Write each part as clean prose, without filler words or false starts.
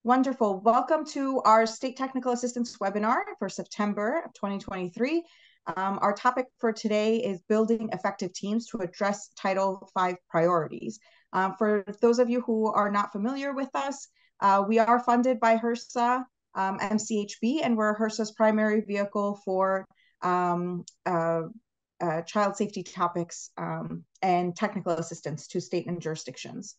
Wonderful. Welcome to our State Technical Assistance webinar for September of 2023. Our topic for today is building effective teams to address Title V priorities. For those of you who are not familiar with us, we are funded by HRSA, MCHB, and we're HRSA's primary vehicle for child safety topics and technical assistance to state and jurisdictions.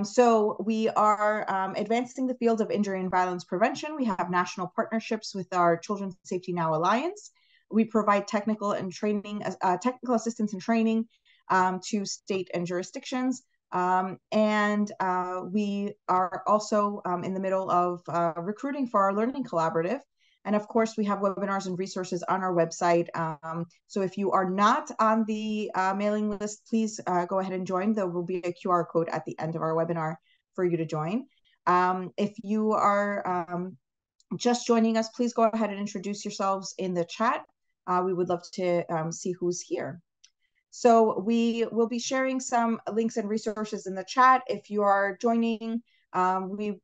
So we are advancing the field of injury and violence prevention. We have national partnerships with our Children's Safety Now Alliance. We provide technical assistance and training to state and jurisdictions. And we are also in the middle of recruiting for our learning collaborative. And of course, we have webinars and resources on our website. So if you are not on the mailing list, please go ahead and join. There will be a QR code at the end of our webinar for you to join. If you are just joining us, please go ahead and introduce yourselves in the chat. We would love to see who's here. So we will be sharing some links and resources in the chat. If you are joining, we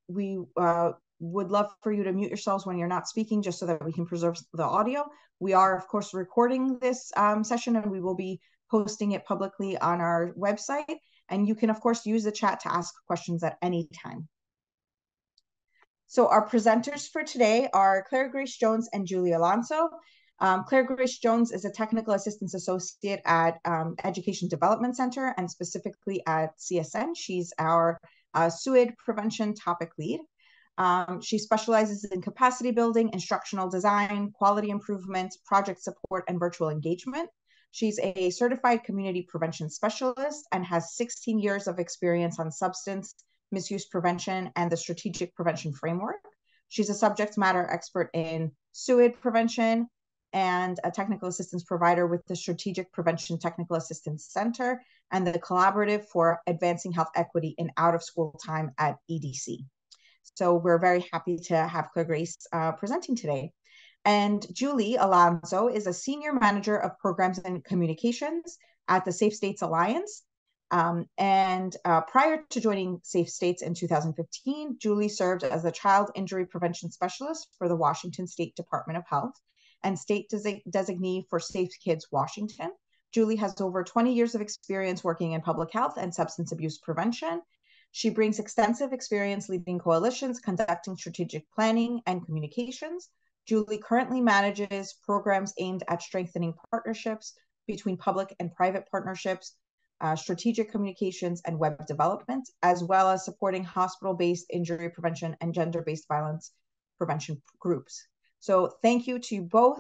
would love for you to mute yourselves when you're not speaking, just so that we can preserve the audio. We are, of course, recording this session, and we will be posting it publicly on our website. And you can, of course, use the chat to ask questions at any time. So our presenters for today are Claire Grace Jones and Julie Alonso. Claire Grace Jones is a Technical Assistance Associate at Education Development Center, and specifically at CSN. She's our SUID Prevention Topic Lead. She specializes in capacity building, instructional design, quality improvement, project support, and virtual engagement. She's a certified community prevention specialist and has 16 years of experience on substance misuse prevention and the strategic prevention framework. She's a subject matter expert in SUID prevention and a technical assistance provider with the Strategic Prevention Technical Assistance Center and the Cooperative for Advancing Health Equity in Out-of-School Time at EDC. So we're very happy to have Claire Grace presenting today. And Julie Alonso is a Senior Manager of Programs and Communications at the Safe States Alliance. Prior to joining Safe States in 2015, Julie served as the Child Injury Prevention Specialist for the Washington State Department of Health and State Designee for Safe Kids Washington. Julie has over 20 years of experience working in public health and substance abuse prevention. She brings extensive experience leading coalitions, conducting strategic planning and communications. Julie currently manages programs aimed at strengthening partnerships between public and private partnerships, strategic communications, and web development, as well as supporting hospital-based injury prevention and gender-based violence prevention groups. So thank you to both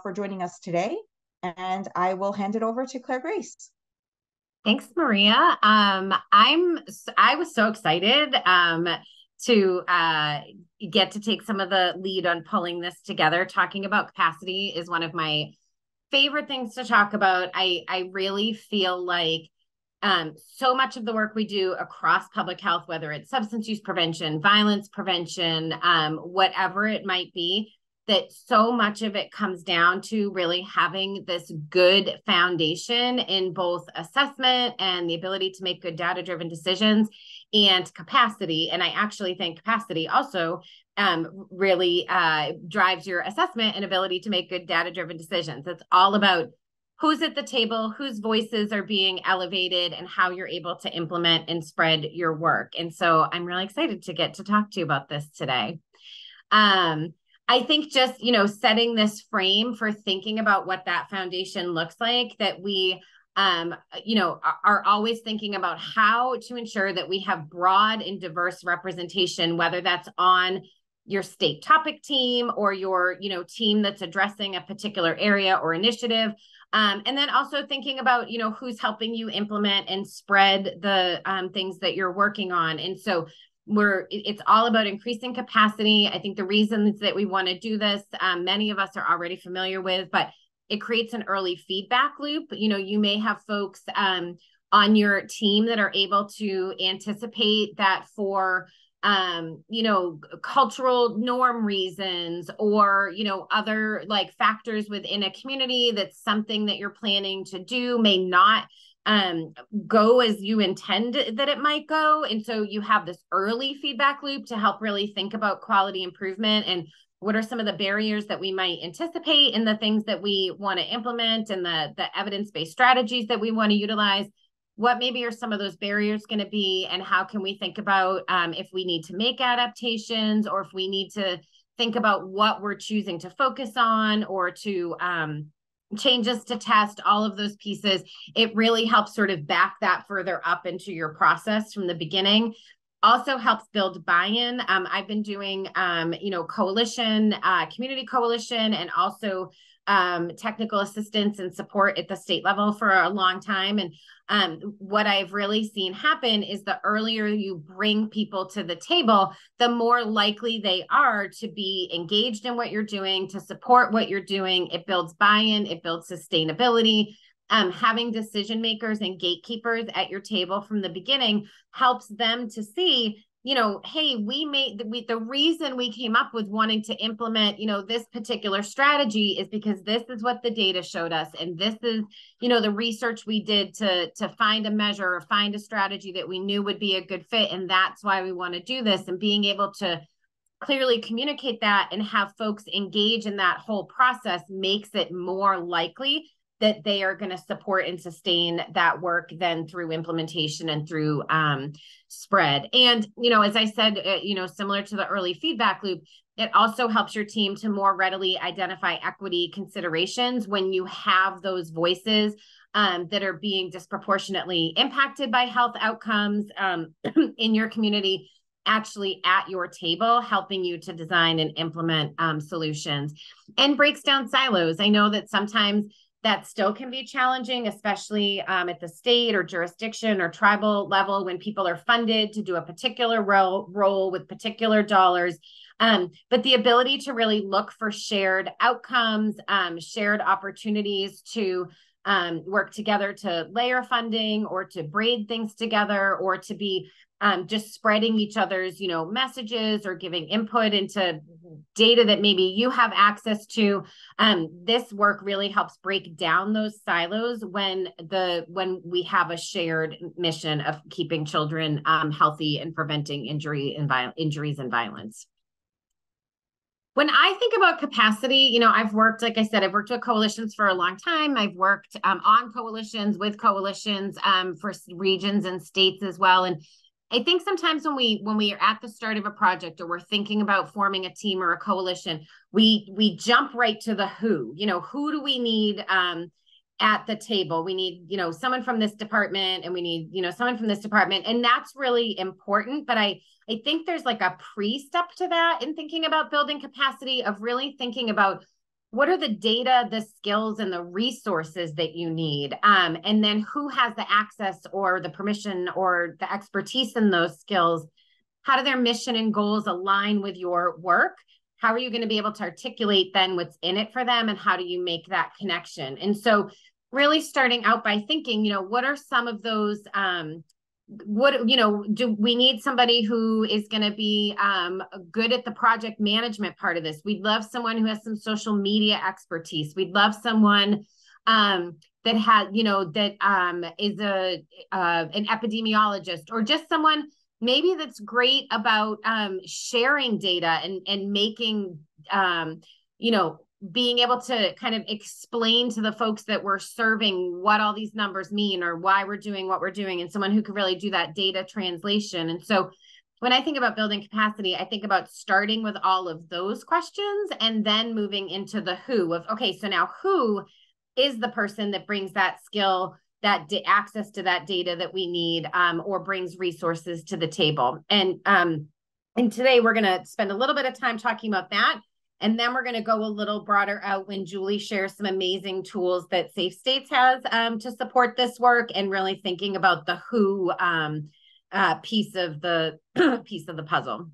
for joining us today, and I will hand it over to Claire Grace. Thanks, Maria. I was so excited to get to take some of the lead on pulling this together. Talking about capacity is one of my favorite things to talk about. I really feel like so much of the work we do across public health, whether it's substance use prevention, violence prevention, whatever it might be, that so much of it comes down to really having this good foundation in both assessment and the ability to make good data-driven decisions and capacity. And I actually think capacity also really drives your assessment and ability to make good data-driven decisions. It's all about who's at the table, whose voices are being elevated, and how you're able to implement and spread your work. And so I'm really excited to get to talk to you about this today. I think just, setting this frame for thinking about what that foundation looks like, that we, are always thinking about how to ensure that we have broad and diverse representation, whether that's on your state topic team or your, team that's addressing a particular area or initiative. And then also thinking about, who's helping you implement and spread the things that you're working on. And so it's all about increasing capacity. I think the reasons that we want to do this, many of us are already familiar with, but it creates an early feedback loop. You may have folks on your team that are able to anticipate that for cultural norm reasons or, other like factors within a community, that's something that you're planning to do may not go as you intend that it might go. And so you have this early feedback loop to help really think about quality improvement and what are some of the barriers that we might anticipate in the things that we want to implement and the evidence-based strategies that we want to utilize. What maybe are some of those barriers going to be, and how can we think about if we need to make adaptations, or if we need to think about what we're choosing to focus on, or to changes to test, all of those pieces. It really helps sort of back that further up into your process from the beginning. Also helps build buy-in. I've been doing, coalition, community coalition, and also technical assistance and support at the state level for a long time. And what I've really seen happen is the earlier you bring people to the table, the more likely they are to be engaged in what you're doing, to support what you're doing. It builds buy-in, it builds sustainability. Having decision makers and gatekeepers at your table from the beginning helps them to see, hey, the reason we came up with wanting to implement, this particular strategy is because this is what the data showed us. And this is, the research we did to find a measure or find a strategy that we knew would be a good fit. And that's why we want to do this. And being able to clearly communicate that and have folks engage in that whole process makes it more likely that they are going to support and sustain that work then through implementation and through spread. And, as I said, similar to the early feedback loop, it also helps your team to more readily identify equity considerations when you have those voices that are being disproportionately impacted by health outcomes in your community, actually at your table, helping you to design and implement solutions, and breaks down silos. I know that sometimes that still can be challenging, especially at the state or jurisdiction or tribal level when people are funded to do a particular role with particular dollars. But the ability to really look for shared outcomes, shared opportunities to work together to layer funding or to braid things together, or to be just spreading each other's, messages or giving input into data that maybe you have access to. This work really helps break down those silos when we have a shared mission of keeping children healthy and preventing injuries and violence. When I think about capacity, I've worked, like I said, I've worked with coalitions for a long time. I've worked on coalitions, with coalitions for regions and states as well. And I think sometimes when we are at the start of a project, or we're thinking about forming a team or a coalition, we jump right to the who. Who do we need at the table? We need, someone from this department, and we need, someone from this department. And that's really important. But I think there's like a pre-step to that in thinking about building capacity, of really thinking about what are the data, the skills, and the resources that you need? And then who has the access or the permission or the expertise in those skills? How do their mission and goals align with your work? How are you going to be able to articulate then what's in it for them? And how do you make that connection? And so really starting out by thinking, what are some of those do we need somebody who is going to be good at the project management part of this? We'd love someone who has some social media expertise. We'd love someone that has, that is an epidemiologist, or just someone maybe that's great about sharing data and making, being able to kind of explain to the folks that we're serving what all these numbers mean, or why we're doing what we're doing, and someone who could really do that data translation. And so when I think about building capacity, I think about starting with all of those questions and then moving into the who of, okay, so now who is the person that brings that skill, that access to that data that we need, or brings resources to the table. And today we're going to spend a little bit of time talking about that. And then we're going to go a little broader out when Julie shares some amazing tools that Safe States has to support this work, and really thinking about the who piece of the puzzle.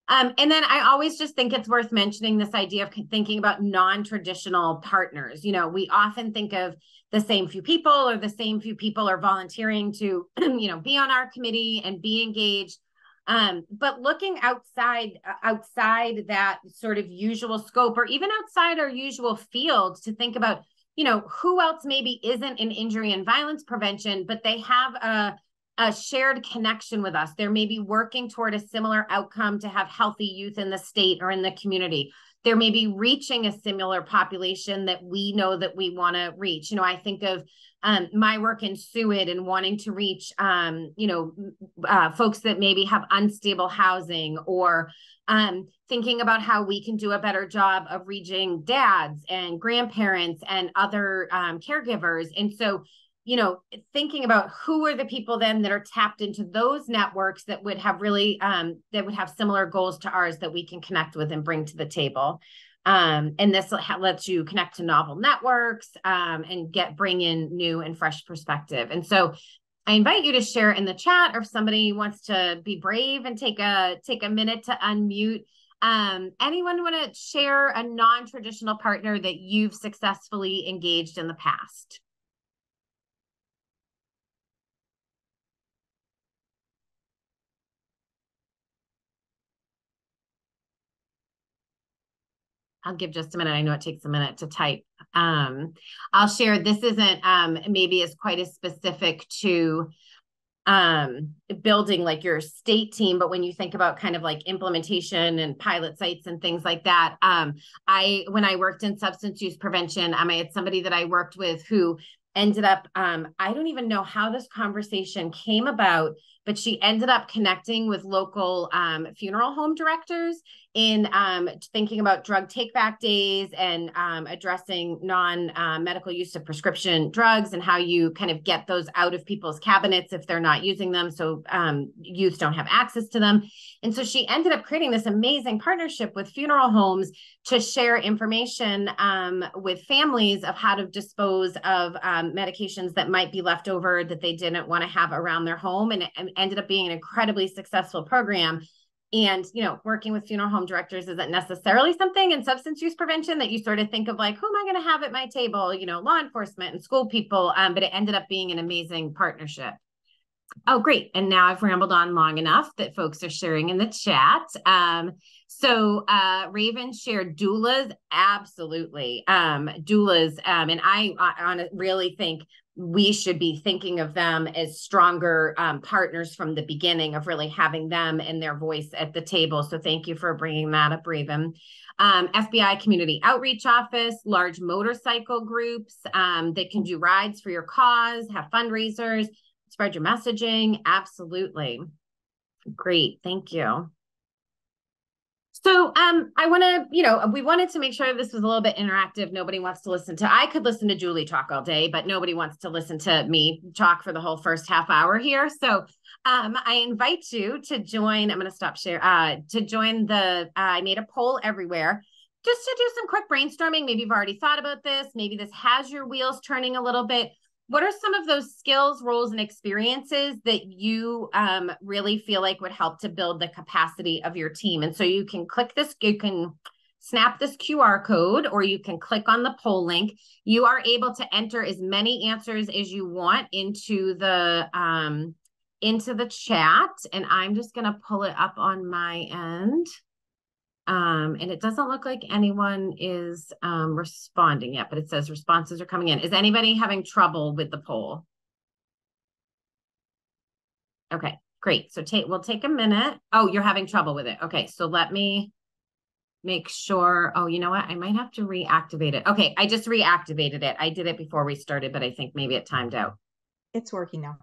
And then I always just think it's worth mentioning this idea of thinking about non-traditional partners. We often think of the same few people, or the same few people are volunteering to, be on our committee and be engaged. But looking outside that sort of usual scope, or even outside our usual field, to think about who else maybe isn't in injury and violence prevention, but they have a shared connection with us. They're maybe working toward a similar outcome to have healthy youth in the state or in the community. They're maybe reaching a similar population that we know that we want to reach. I think of my work in SUID and wanting to reach, folks that maybe have unstable housing, or thinking about how we can do a better job of reaching dads and grandparents and other caregivers. And so, thinking about who are the people then that are tapped into those networks that would have really, that would have similar goals to ours that we can connect with and bring to the table. And this lets you connect to novel networks and bring in new and fresh perspective. And so I invite you to share in the chat, or if somebody wants to be brave and take a minute to unmute. Anyone want to share a non-traditional partner that you've successfully engaged in the past? I'll give just a minute. I know it takes a minute to type. I'll share. This isn't maybe as quite as specific to building like your state team, but when you think about kind of like implementation and pilot sites and things like that, when I worked in substance use prevention, I had somebody that I worked with who ended up, I don't even know how this conversation came about, but she ended up connecting with local funeral home directors in thinking about drug take-back days and addressing non-medical use of prescription drugs and how you kind of get those out of people's cabinets if they're not using them, so youth don't have access to them. And so she ended up creating this amazing partnership with funeral homes to share information with families of how to dispose of medications that might be left over that they didn't want to have around their home. And it ended up being an incredibly successful program. And, working with funeral home directors isn't necessarily something in substance use prevention that you sort of think of like, who am I going to have at my table? Law enforcement and school people. But it ended up being an amazing partnership. Oh, great. And now I've rambled on long enough that folks are sharing in the chat. So Raven shared doulas. Absolutely. Doulas. And I really think we should be thinking of them as stronger partners from the beginning, of really having them and their voice at the table. So thank you for bringing that up, Raven. FBI Community Outreach Office, large motorcycle groups that can do rides for your cause, have fundraisers, spread your messaging. Absolutely. Great. Thank you. So I want to, we wanted to make sure this was a little bit interactive. Nobody wants to I could listen to Julie talk all day, but nobody wants to listen to me talk for the whole first half hour here. So I invite you to join. I'm going to stop share, to join I made a poll everywhere just to do some quick brainstorming. Maybe you've already thought about this. Maybe this has your wheels turning a little bit. What are some of those skills, roles, and experiences that you really feel like would help to build the capacity of your team? And so you can you can snap this QR code, or you can click on the poll link. You are able to enter as many answers as you want into the chat. And I'm just going to pull it up on my end. And it doesn't look like anyone is responding yet, but it says responses are coming in. Is anybody having trouble with the poll? Okay, great. So we'll take a minute. Oh, you're having trouble with it. Okay, so let me make sure. Oh, you know what? I might have to reactivate it. Okay, I just reactivated it. I did it before we started, but I think maybe it timed out. It's working now.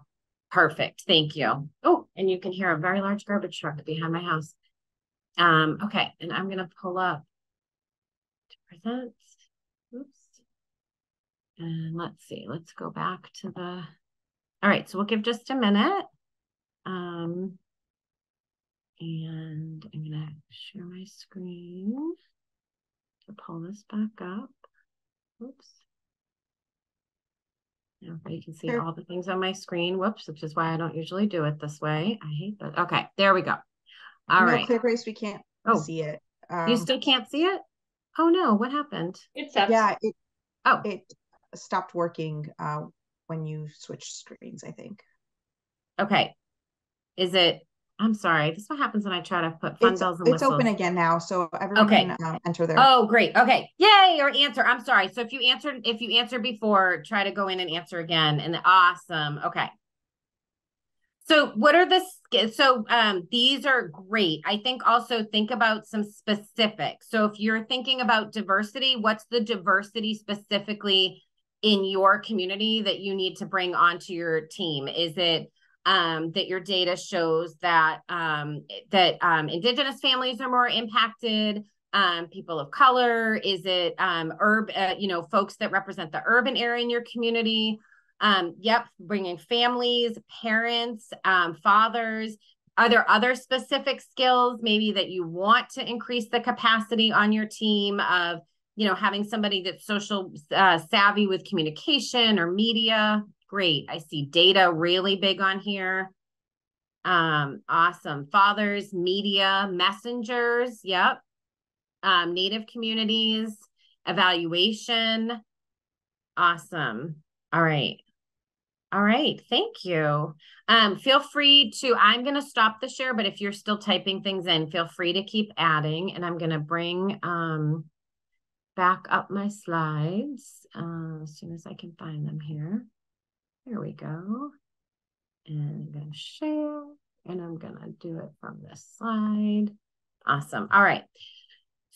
Perfect. Thank you. Oh, and you can hear a very large garbage truck behind my house. Okay, and I'm going to pull up to present. Oops. And let's see, let's go back to all right, so we'll give just a minute. And I'm going to share my screen to pull this back up. Oops. Now you can see all the things on my screen. Whoops, which is why I don't usually do it this way. I hate that. Okay, there we go. All right. Clear Grace, we can't see it. You still can't see it? Oh no, what happened? Yeah, it stopped working when you switched screens, I think. Okay. Is it I'm sorry. This is what happens when I try to put fun bells and It's open whistles. again now, so everyone Okay. can enter their. Oh, great. Okay. Yay, or answer. I'm sorry. So if you answered before, try to go in and answer again. And awesome. Okay. So what are these are great. I think also think about some specifics. So if you're thinking about diversity, what's the diversity specifically in your community that you need to bring onto your team? Is it that your data shows that Indigenous families are more impacted? People of color? Is it folks that represent the urban area in your community? Yep, bringing families, parents, fathers. Are there other specific skills maybe that you want to increase the capacity on your team of, having somebody that's social savvy with communication or media? Great. I see data really big on here. Awesome. Fathers, media, messengers. Yep. Native communities, evaluation. Awesome. All right. All right, thank you. Feel free to, I'm going to stop the share, but if you're still typing things in, feel free to keep adding. And I'm going to bring back up my slides as soon as I can find them here. Here we go. And I'm going to share, and I'm going to do it from this slide. Awesome. All right.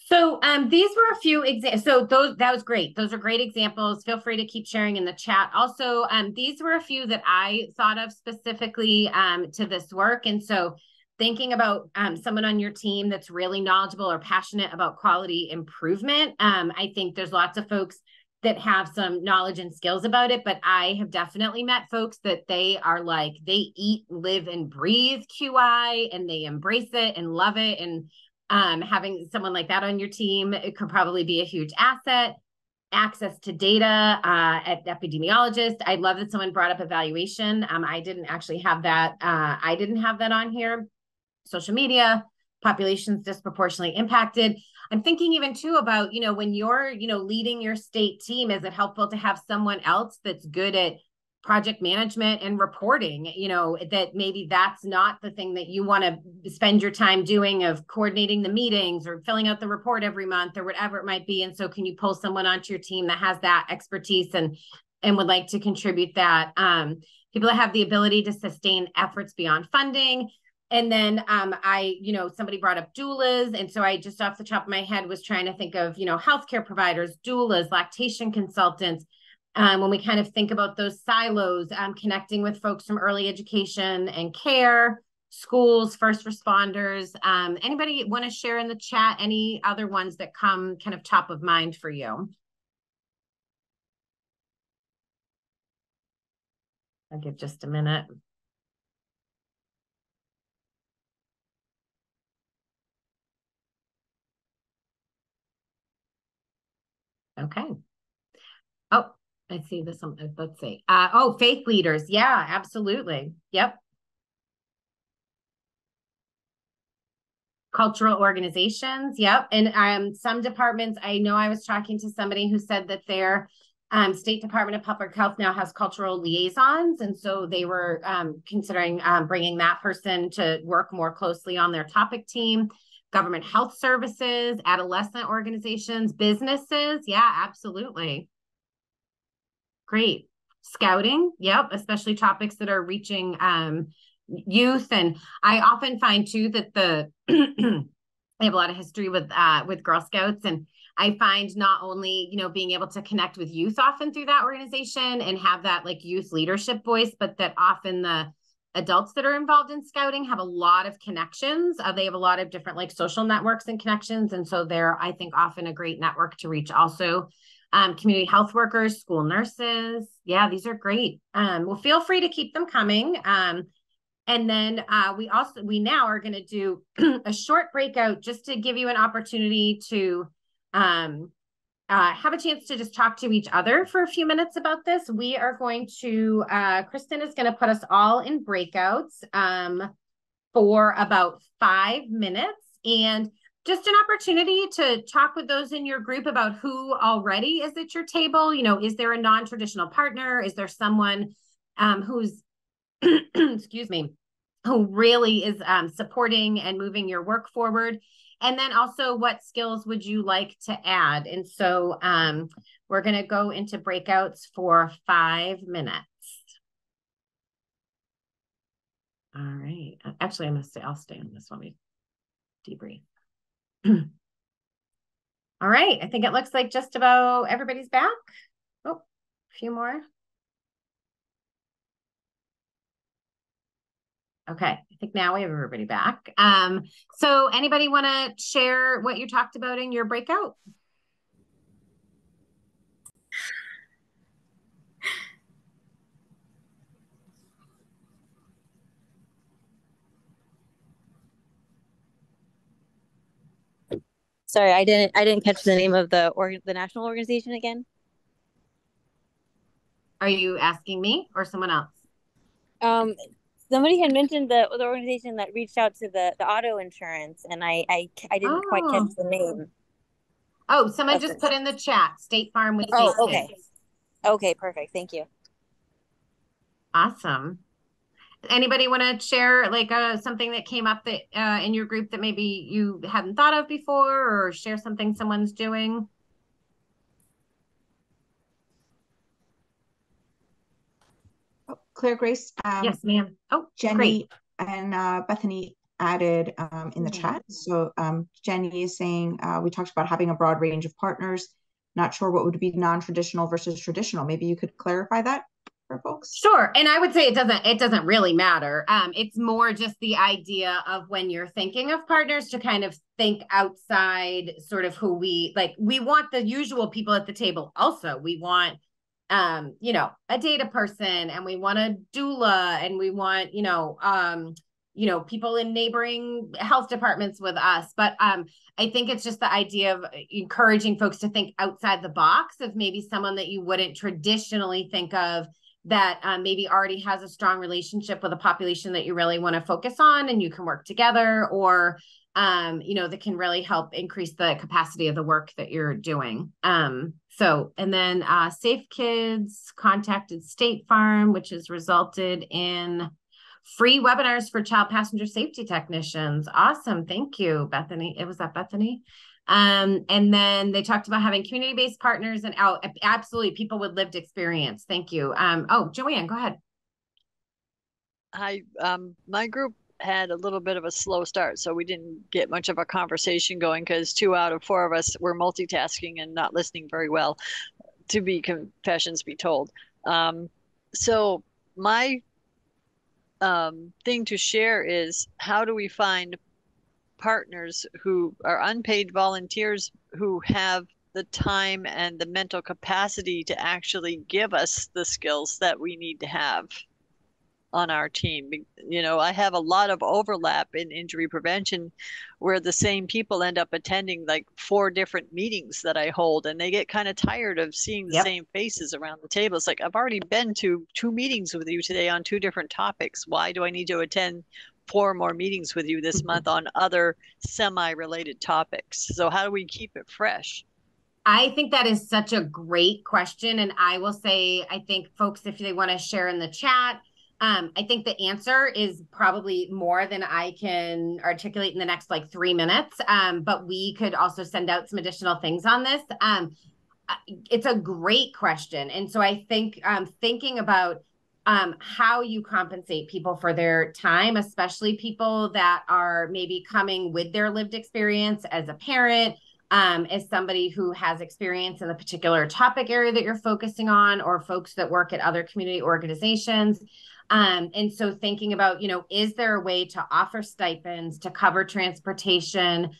So these were a few examples. So that was great. Those are great examples. Feel free to keep sharing in the chat. Also, these were a few that I thought of specifically to this work. And so thinking about someone on your team that's really knowledgeable or passionate about quality improvement, I think there's lots of folks that have some knowledge and skills about it, but I have definitely met folks that they are like, they eat, live, and breathe QI, and they embrace it and love it. And having someone like that on your team, it could probably be a huge asset. Access to data at epidemiologist. I love that someone brought up evaluation. I didn't actually have that. I didn't have that on here. Social media, populations disproportionately impacted. I'm thinking even too about, when you're, leading your state team, is it helpful to have someone else that's good at project management and reporting, that maybe that's not the thing that you want to spend your time doing, of coordinating the meetings or filling out the report every month or whatever it might be. And so can you pull someone onto your team that has that expertise and would like to contribute that? People that have the ability to sustain efforts beyond funding. And then somebody brought up doulas. And so I just off the top of my head was trying to think of, healthcare providers, doulas, lactation consultants. When we kind of think about those silos, connecting with folks from early education and care, schools, first responders. Anybody want to share in the chat any other ones that come kind of top of mind for you? I'll give just a minute. Okay. Oh, I see this one. Let's see. Faith leaders. Yeah, absolutely. Yep. Cultural organizations. Yep. And some departments, I know I was talking to somebody who said that their State Department of Public Health now has cultural liaisons. And so they were considering bringing that person to work more closely on their topic team. Government health services, adolescent organizations, businesses. Yeah, absolutely. Great. Scouting. Yep. Especially topics that are reaching youth. And I often find too that I have a lot of history with Girl Scouts, and I find not only, being able to connect with youth often through that organization and have that like youth leadership voice, but that often the adults that are involved in scouting have a lot of connections. They have a lot of different like social networks and connections. And so they're, I think, often a great network to reach also. Community health workers, school nurses. Yeah, these are great. Well, feel free to keep them coming. And then we now are going to do a short breakout just to give you an opportunity to have a chance to just talk to each other for a few minutes about this. We are going to, Kristen is going to put us all in breakouts for about 5 minutes, and just an opportunity to talk with those in your group about who already is at your table. Is there a non-traditional partner? Is there someone who's, excuse me, who really is supporting and moving your work forward. And then also, what skills would you like to add? And so we're going to go into breakouts for 5 minutes. All right. Actually, I'll stay on this one. We debrief. All right. I think it looks like just about everybody's back. Oh, a few more. Okay, I think now we have everybody back. So anybody want to share what you talked about in your breakout? Sorry, I didn't catch the name of the national organization again. Are you asking me or someone else? Somebody had mentioned the organization that reached out to the auto insurance, and I didn't quite catch the name. Oh, someone just put in the chat, State Farm with State okay. Kids. Okay, perfect. Thank you. Awesome. Anybody want to share like something that came up that in your group that maybe you hadn't thought of before, or share something someone's doing? Oh, Claire Grace. Yes, ma'am. Oh, Jenny great. and Bethany added in the chat. So Jenny is saying, we talked about having a broad range of partners. Not sure what would be non-traditional versus traditional. Maybe you could clarify that for folks. Sure. And I would say it doesn't really matter. It's more just the idea of when you're thinking of partners to kind of think outside sort of who we want the usual people at the table. Also, we want a data person, and we want a doula, and we want, people in neighboring health departments with us. But I think it's just the idea of encouraging folks to think outside the box of maybe someone that you wouldn't traditionally think of, that maybe already has a strong relationship with a population that you really want to focus on, and you can work together, or that can really help increase the capacity of the work that you're doing. And then Safe Kids contacted State Farm, which has resulted in free webinars for child passenger safety technicians. Awesome. Thank you, Bethany. Was that Bethany? And then they talked about having community-based partners and absolutely people with lived experience. Thank you. Joanne, go ahead. My group had a little bit of a slow start, so we didn't get much of a conversation going because 2 out of 4 of us were multitasking and not listening very well, to be confessions be told. So my thing to share is, how do we find partners who are unpaid volunteers who have the time and the mental capacity to actually give us the skills that we need to have on our team? I have a lot of overlap in injury prevention, where the same people end up attending like 4 different meetings that I hold, and they get kind of tired of seeing the same faces around the table. It's like, I've already been to 2 meetings with you today on 2 different topics. Why do I need to attend 4 more meetings with you this month on other semi-related topics? So how do we keep it fresh? I think that is such a great question. And I will say, I think folks, if they want to share in the chat, I think the answer is probably more than I can articulate in the next 3 minutes. But we could also send out some additional things on this. It's a great question. And so I think thinking about how you compensate people for their time, especially people that are maybe coming with their lived experience as a parent, as somebody who has experience in the particular topic area that you're focusing on, or folks that work at other community organizations. And so thinking about, is there a way to offer stipends to cover transportation,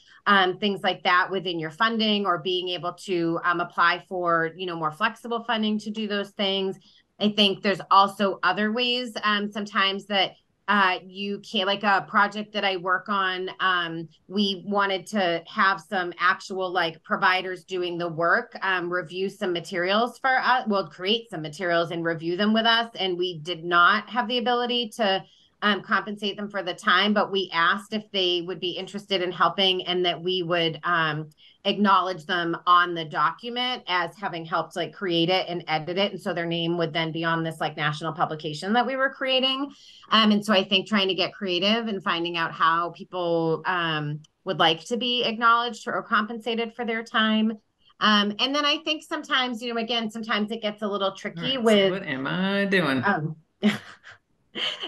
things like that within your funding, or being able to apply for, more flexible funding to do those things. I think there's also other ways sometimes that you can, like a project that I work on, we wanted to have some actual providers doing the work, review some materials for us, create some materials and review them with us. And we did not have the ability to compensate them for the time, but we asked if they would be interested in helping and that we would acknowledge them on the document as having helped like create it and edit it. And so their name would then be on this like national publication that we were creating. And so I think trying to get creative and finding out how people would like to be acknowledged or compensated for their time. And then I think sometimes, you know, again, sometimes it gets a little tricky with, what am I doing?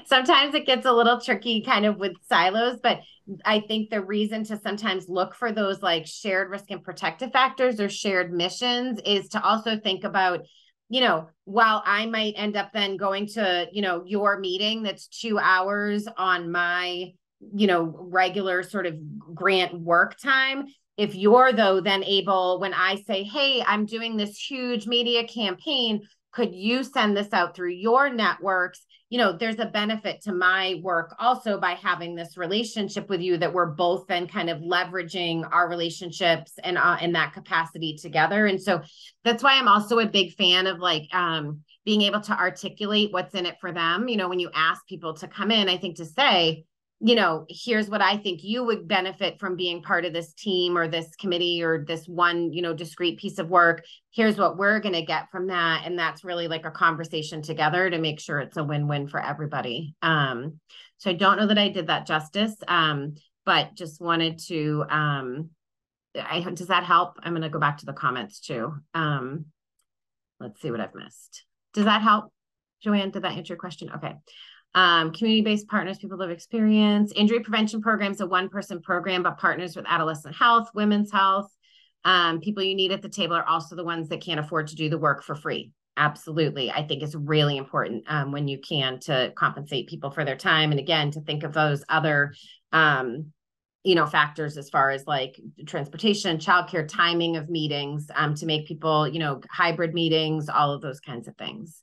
Sometimes it gets a little tricky kind of with silos, but I think the reason to sometimes look for those like shared risk and protective factors or shared missions is to also think about, you know, while I might end up then going to, you know, your meeting that's 2 hours on my, you know, regular sort of grant work time. If you're though then able, when I say, hey, I'm doing this huge media campaign, could you send this out through your networks? You know, there's a benefit to my work also by having this relationship with you that we're both then kind of leveraging our relationships and in that capacity together. And so that's why I'm also a big fan of like being able to articulate what's in it for them. You know, when you ask people to come in, I think to say, you know, here's what I think you would benefit from being part of this team or this committee or this one, you know, discrete piece of work. Here's what we're going to get from that. And that's really like a conversation together to make sure it's a win-win for everybody. So I don't know that I did that justice, but just wanted to, does that help? I'm going to go back to the comments too. Let's see what I've missed. Does that help? Joanne, did that answer your question? Okay. Community-based partners, people of experience. Injury prevention programs, a one-person program, but partners with adolescent health, women's health. People you need at the table are also the ones that can't afford to do the work for free. Absolutely. I think it's really important when you can to compensate people for their time. And again, to think of those other, you know, factors as far as like transportation, childcare, timing of meetings, to make people, you know, hybrid meetings, all of those kinds of things.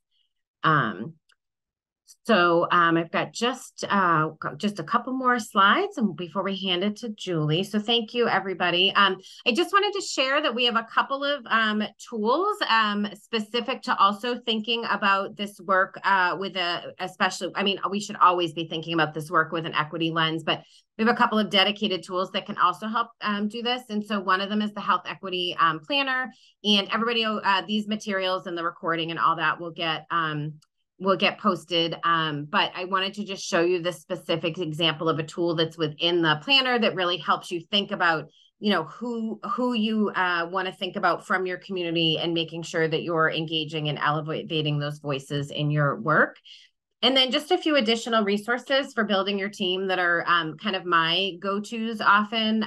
So I've got just a couple more slides and before we hand it to Julie. So thank you, everybody. I just wanted to share that we have a couple of tools specific to also thinking about this work with especially, I mean, we should always be thinking about this work with an equity lens, but we have a couple of dedicated tools that can also help do this. And so one of them is the Health Equity Planner, and everybody, these materials and the recording and all that will get posted. But I wanted to just show you this specific example of a tool that's within the planner that really helps you think about, you know, who you want to think about from your community and making sure that you're engaging and elevating those voices in your work. And then just a few additional resources for building your team that are kind of my go-tos often.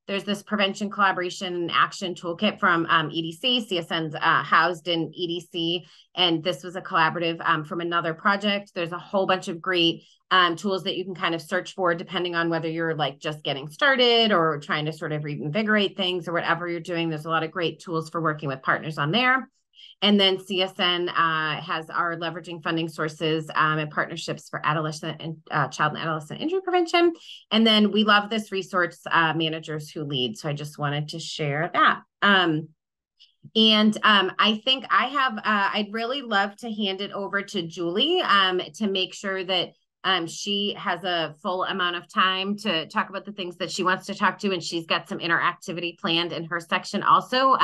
There's this prevention, collaboration, and action toolkit from EDC. CSN's housed in EDC, and this was a collaborative from another project. There's a whole bunch of great tools that you can kind of search for depending on whether you're like just getting started or trying to sort of reinvigorate things or whatever you're doing. There's a lot of great tools for working with partners on there. And then CSN has our leveraging funding sources and partnerships for adolescent and child and adolescent injury prevention. And then we love this resource managers who lead. So I just wanted to share that. I think I have, I'd really love to hand it over to Julie to make sure that she has a full amount of time to talk about the things that she wants to talk to, and she's got some interactivity planned in her section also.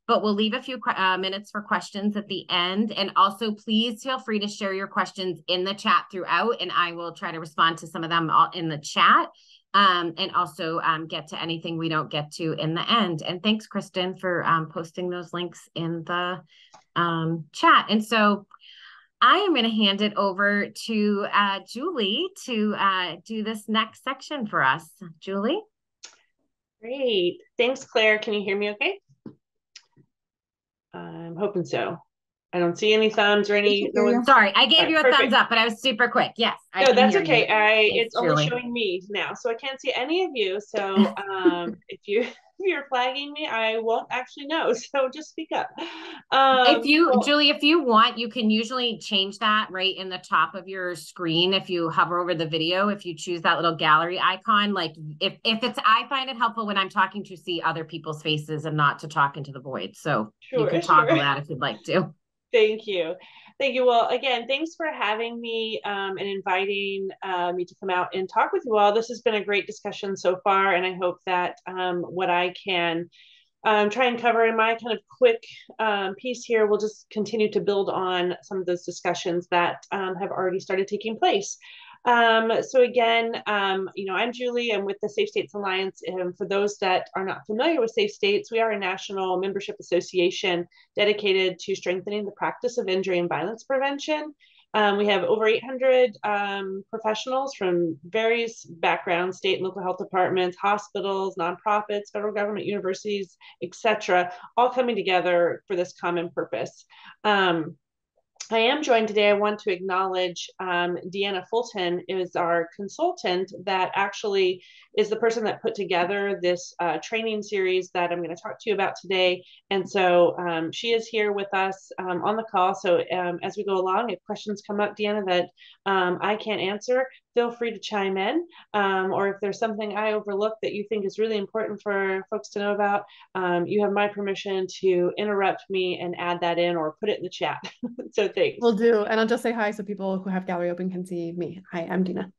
But we'll leave a few minutes for questions at the end. And also, please feel free to share your questions in the chat throughout, and I will try to respond to some of them all in the chat. And also get to anything we don't get to in the end. And thanks, Kristen, for posting those links in the chat. And so I am going to hand it over to Julie to do this next section for us. Julie? Great. Thanks, Claire. Can you hear me okay? I'm hoping so. I don't see any thumbs or any. Sorry, I gave you a thumbs up, but I was super quick. Yes. No, that's okay. It's only showing me now, so I can't see any of you. So if you're flagging me, I won't actually know. So just speak up. Julie, if you want, you can usually change that right in the top of your screen. If you hover over the video, if you choose that little gallery icon, like if it's, I find it helpful when I'm talking to see other people's faces and not to talk into the void. So you can toggle that if you'd like to. Thank you. Thank you. Well, again, thanks for having me and inviting me to come out and talk with you all. This has been a great discussion so far, and I hope that what I can try and cover in my kind of quick piece here will just continue to build on some of those discussions that have already started taking place. So again, I'm Julie. I'm with the Safe States Alliance. And for those that are not familiar with Safe States, we are a national membership association dedicated to strengthening the practice of injury and violence prevention. We have over 800 professionals from various backgrounds, state and local health departments, hospitals, nonprofits, federal government, universities, etc., all coming together for this common purpose. I am joined today. I want to acknowledge Deanna Fulton is our consultant that actually is the person that put together this training series that I'm going to talk to you about today. And so she is here with us on the call. So as we go along, if questions come up, Deanna, that I can't answer, feel free to chime in. Or if there's something I overlooked that you think is really important for folks to know about, you have my permission to interrupt me and add that in or put it in the chat. So thanks. Will do. And I'll just say hi so people who have gallery open can see me. Hi, I'm Dina.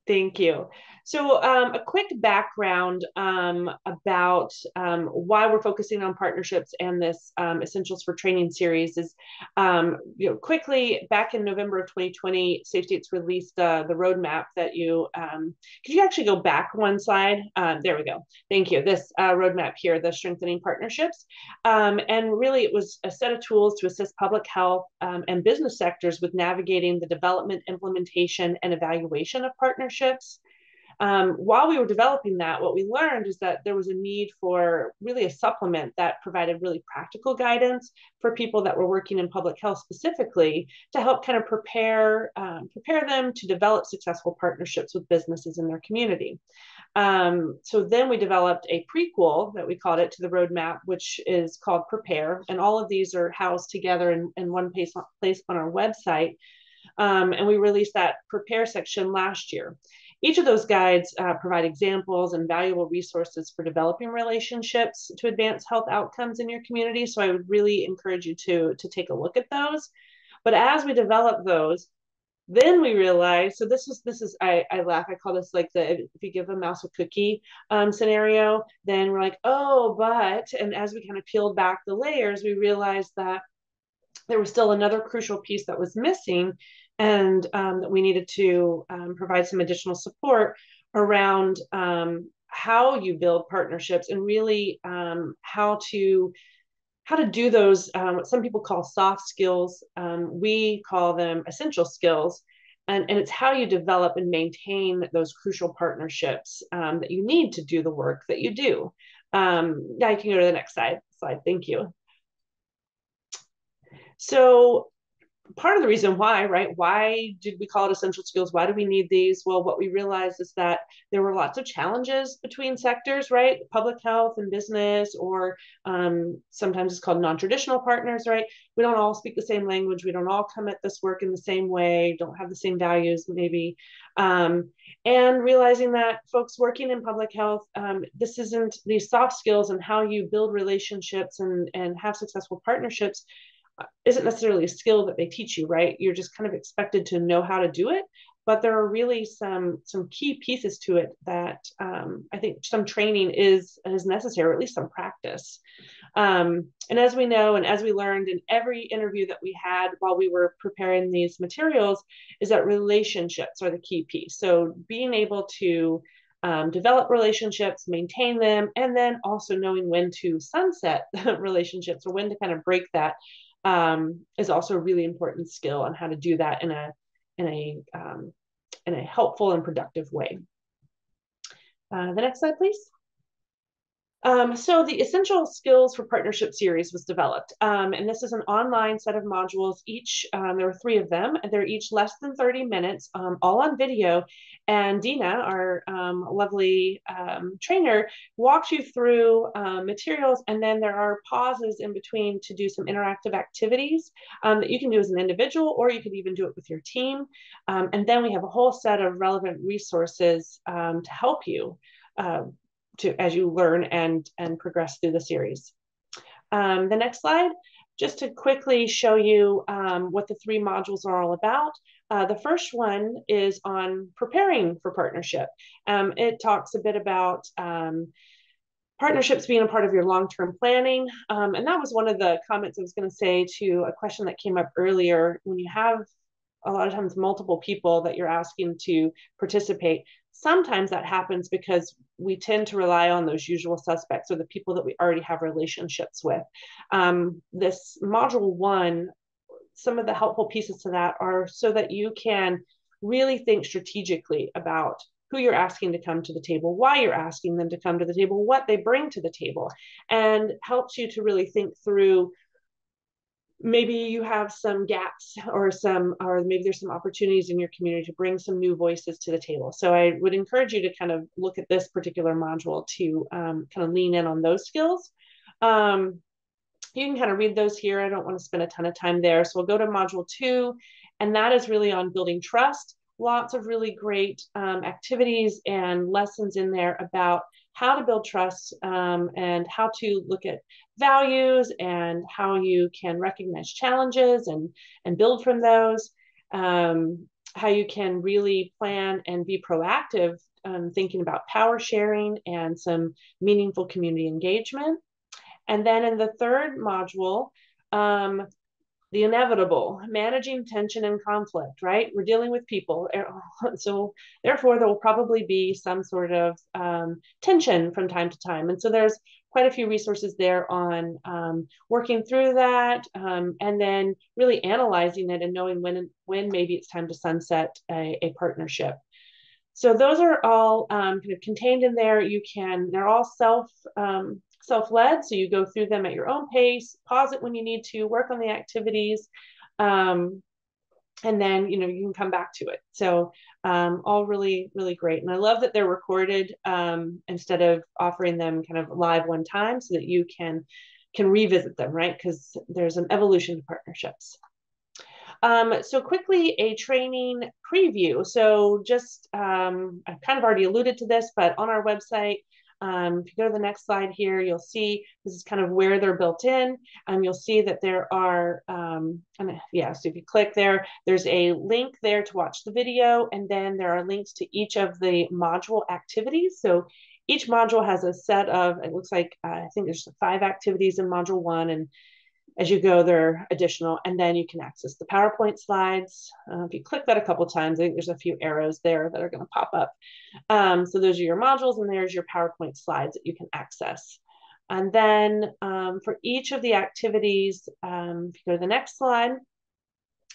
Thank you. So a quick background about why we're focusing on partnerships and this Essentials for Training series is, quickly back in November of 2020, Safe States released the roadmap that could you actually go back one slide? There we go. Thank you. This roadmap here, the Strengthening Partnerships. And really it was a set of tools to assist public health and business sectors with navigating the development, implementation, and evaluation of partnerships. While we were developing that, what we learned is that there was a need for really a supplement that provided really practical guidance for people that were working in public health specifically to help kind of prepare them to develop successful partnerships with businesses in their community. So then we developed a prequel that we called it to the roadmap, which is called Prepare. And all of these are housed together in one place on our website. And we released that Prepare section last year. Each of those guides provide examples and valuable resources for developing relationships to advance health outcomes in your community. So I would really encourage you to take a look at those. But as we develop those, then we realized, so this is I laugh, I call this like if you give a mouse a cookie scenario, then we're like, oh, and as we kind of peeled back the layers, we realized that there was still another crucial piece that was missing, and that we needed to provide some additional support around how you build partnerships and really how to do those, what some people call soft skills. We call them essential skills. And it's how you develop and maintain those crucial partnerships that you need to do the work that you do. Now you can go to the next slide. Thank you. So part of the reason why, right? Why did we call it essential skills? Why do we need these? Well, what we realized is that there were lots of challenges between sectors, right? Public health and business, or sometimes it's called non-traditional partners, right? We don't all speak the same language. We don't all come at this work in the same way, don't have the same values, maybe. And realizing that folks working in public health, this isn't these soft skills and how you build relationships and have successful partnerships isn't necessarily a skill that they teach you, right? You're just kind of expected to know how to do it, but there are really some key pieces to it that I think some training is necessary, or at least some practice. And as we know, and as we learned in every interview that we had while we were preparing these materials, is that relationships are the key piece. So being able to develop relationships, maintain them, and then also knowing when to sunset relationships or when to kind of break that is also a really important skill on how to do that in a helpful and productive way. The next slide, please. So the Essential Skills for Partnership series was developed, and this is an online set of modules. Each, there were 3 of them, and they're each less than 30 minutes, all on video. And Dina, our lovely trainer, walks you through materials, and then there are pauses in between to do some interactive activities that you can do as an individual, or you could even do it with your team. And then we have a whole set of relevant resources to help you as you learn and progress through the series. The next slide. just to quickly show you what the 3 modules are all about. The first one is on preparing for partnership. It talks a bit about partnerships being a part of your long-term planning. And that was one of the comments I was going to say to a question that came up earlier. When you have a lot of times multiple people that you're asking to participate, sometimes that happens because we tend to rely on those usual suspects or the people that we already have relationships with. This module 1, some of the helpful pieces to that are so that you can really think strategically about who you're asking to come to the table, why you're asking them to come to the table, what they bring to the table, and helps you to really think through maybe you have some gaps or maybe there's some opportunities in your community to bring some new voices to the table. So I would encourage you to kind of look at this particular module to kind of lean in on those skills. You can kind of read those here. I don't want to spend a ton of time there. So we'll go to module 2, and that is really on building trust. Lots of really great activities and lessons in there about how to build trust and how to look at values and how you can recognize challenges and build from those, how you can really plan and be proactive, thinking about power sharing and some meaningful community engagement. And then in the 3rd module, the inevitable, managing tension and conflict, right? We're dealing with people. So therefore, there will probably be some sort of tension from time to time. And so there's quite a few resources there on working through that and then really analyzing it and knowing when maybe it's time to sunset a partnership. So those are all kind of contained in there. They're all self-led, so you go through them at your own pace, pause it when you need to, work on the activities, and then you can come back to it. So all really, really great. And I love that they're recorded instead of offering them kind of live one time so that you can revisit them, right? Because there's an evolution to partnerships. So quickly, a training preview. So just, I've kind of already alluded to this, but on our website, if you go to the next slide here, you'll see this is kind of where they're built in. You'll see that there are, so if you click there, there's a link there to watch the video, and then there are links to each of the module activities. So each module has a set of, it looks like, I think there's 5 activities in module 1, and as you go, there are additional, and then you can access the PowerPoint slides. If you click that a couple times, I think there's a few arrows there that are going to pop up. So those are your modules, and there's your PowerPoint slides that you can access. And then for each of the activities, if you go to the next slide,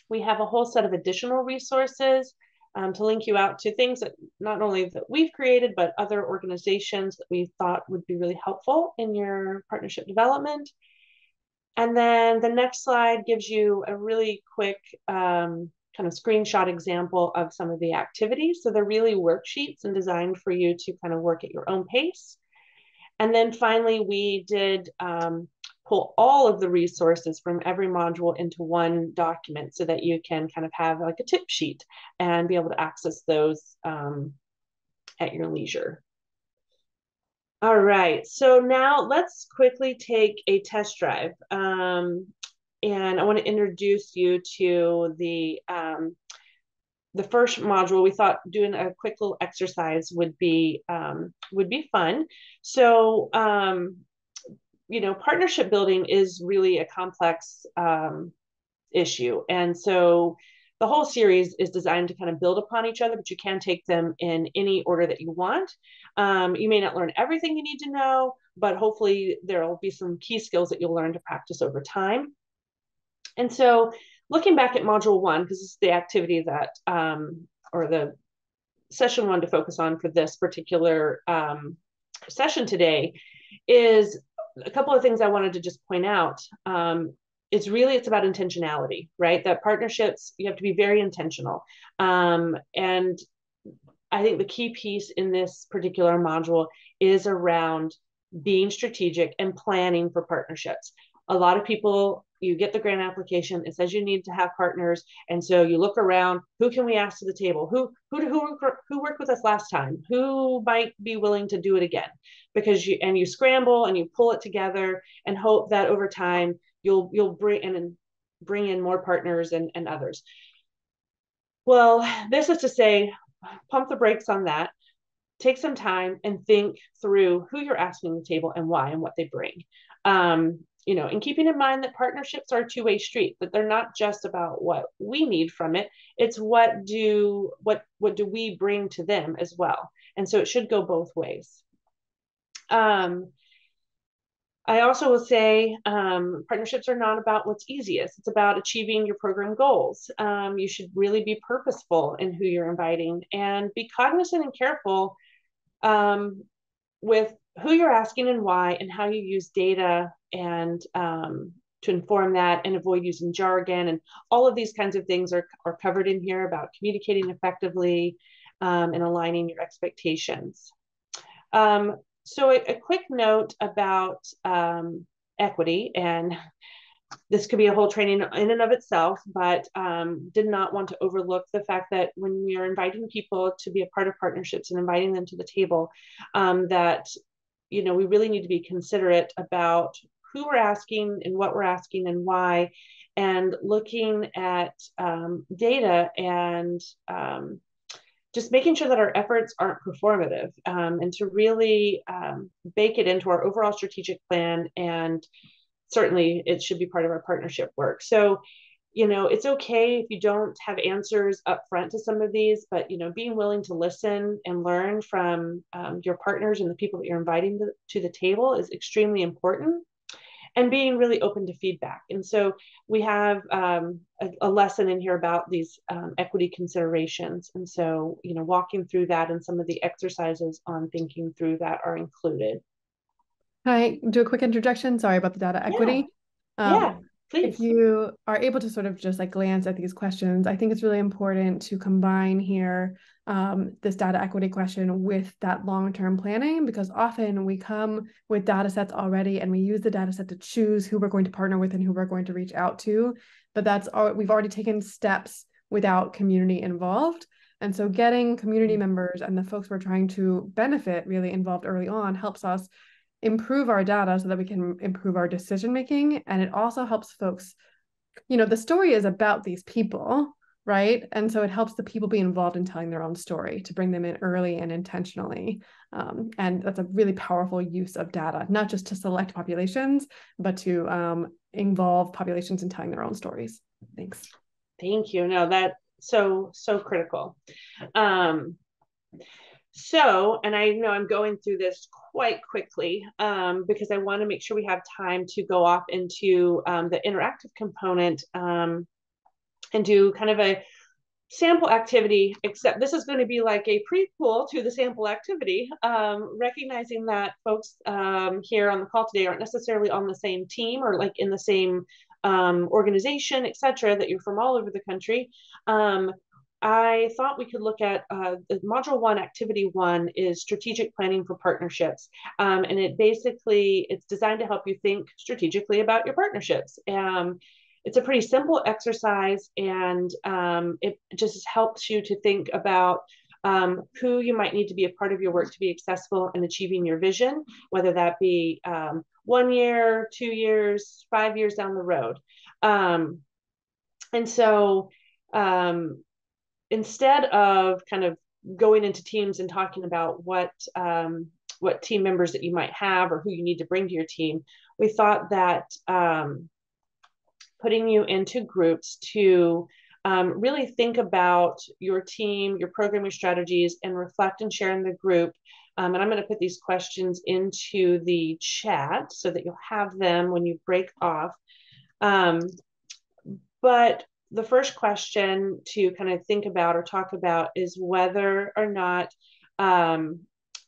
we have a whole set of additional resources to link you out to things that not only that we've created, but other organizations that we thought would be really helpful in your partnership development. And then the next slide gives you a really quick kind of screenshot example of some of the activities. So they're really worksheets and designed for you to kind of work at your own pace. And then finally, we did pull all of the resources from every module into one document so that you can kind of have like a tip sheet and be able to access those at your leisure. All right, so now let's quickly take a test drive. And I want to introduce you to the first module. We thought doing a quick little exercise would be fun. So, partnership building is really a complex issue. And so the whole series is designed to kind of build upon each other, but you can take them in any order that you want. You may not learn everything you need to know, but hopefully there will be some key skills that you'll learn to practice over time. And so looking back at module 1, because this is the activity that, or the session 1 to focus on for this particular session today, is a couple of things I wanted to just point out. It's about intentionality, right? That partnerships, you have to be very intentional. And I think the key piece in this particular module is around being strategic and planning for partnerships. A lot of people, you get the grant application, it says you need to have partners. And so you look around, who can we ask to the table? Who worked with us last time? Who might be willing to do it again? Because you scramble and you pull it together and hope that over time, you'll bring in more partners and others. Well, this is to say, pump the brakes on that. Take some time and think through who you're asking to the table and why and what they bring. And keeping in mind that partnerships are a two-way street, that they're not just about what we need from it. It's what do we bring to them as well. And so it should go both ways. I also will say partnerships are not about what's easiest. It's about achieving your program goals. You should really be purposeful in who you're inviting and be cognizant and careful with who you're asking and why, and how you use data and to inform that, and avoid using jargon. And all of these kinds of things are covered in here about communicating effectively and aligning your expectations. So a quick note about equity, and this could be a whole training in and of itself, but did not want to overlook the fact that when we are inviting people to be a part of partnerships and inviting them to the table, that we really need to be considerate about who we're asking and what we're asking and why, and looking at data and just making sure that our efforts aren't performative, and to really bake it into our overall strategic plan. And certainly it should be part of our partnership work. So, it's okay if you don't have answers up front to some of these, but, being willing to listen and learn from your partners and the people that you're inviting to the table is extremely important. And being really open to feedback. And so we have a lesson in here about these equity considerations. And so, walking through that, and some of the exercises on thinking through that are included. Can I do a quick interjection? Sorry about the data equity. Yeah, please. If you are able to sort of just like glance at these questions, I think it's really important to combine here this data equity question with that long-term planning, because often we come with data sets already and we use the data set to choose who we're going to partner with and who we're going to reach out to. But we've already taken steps without community involved. And so getting community members and the folks we're trying to benefit really involved early on helps us improve our data so that we can improve our decision making. And it also helps folks, the story is about these people, right? And so it helps the people be involved in telling their own story, to bring them in early and intentionally. And that's a really powerful use of data, not just to select populations, but to involve populations in telling their own stories. Thanks. Thank you. No, that's so critical. And I know I'm going through this quite quickly because I want to make sure we have time to go off into the interactive component and do kind of a sample activity, except this is going to be like a prequel to the sample activity, recognizing that folks here on the call today aren't necessarily on the same team or like in the same organization, etc., that you're from all over the country. I thought we could look at the module 1, activity 1 is strategic planning for partnerships. And it's designed to help you think strategically about your partnerships. It's a pretty simple exercise, and it just helps you to think about who you might need to be a part of your work to be successful in achieving your vision, whether that be 1 year, 2 years, 5 years down the road. And so instead of kind of going into teams and talking about what team members that you might have or who you need to bring to your team, we thought that putting you into groups to really think about your team, your programming strategies, and reflect and share in the group. And I'm going to put these questions into the chat so that you'll have them when you break off. But the first question to kind of think about or talk about is whether or not